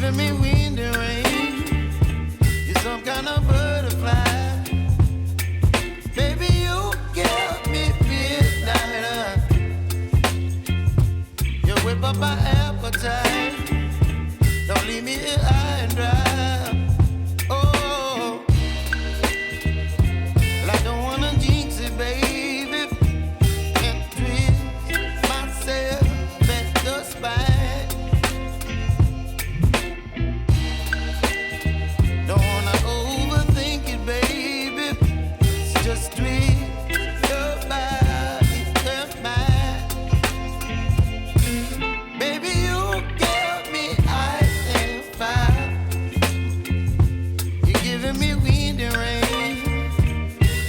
giving me wind and rain. You're some kind of butterfly. Baby, you give me midnight. You whip up my appetite. Don't leave me here high and dry. Oh, well, I don't wanna jinx it, baby, and twist myself at the spine. Don't wanna overthink it, baby. It's just twist your body and mine. Baby, you give me ice and fire. You're giving me wind and rain.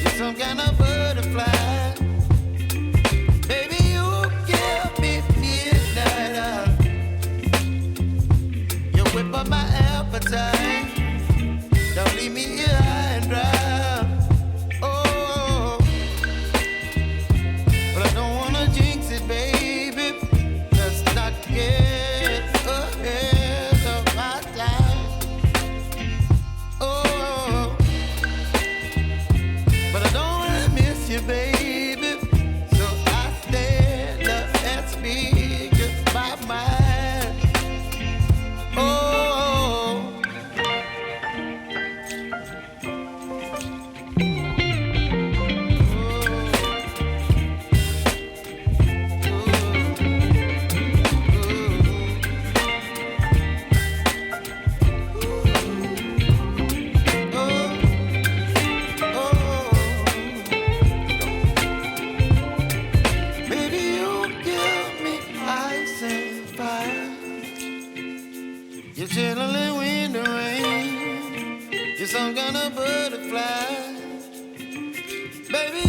You're some kind of butterfly. Baby, you give me midnight. You whip up my appetite. Don't leave me here high and dry. Oh, but I don't wanna jinx it, baby. Let's not get ahead of my time. Oh, but I don't wanna miss you, baby. So I stand up and speak my mind. Oh. Baby, you give me ice and fire. You're chilling wind and rain. You're some kind of butterfly. Baby,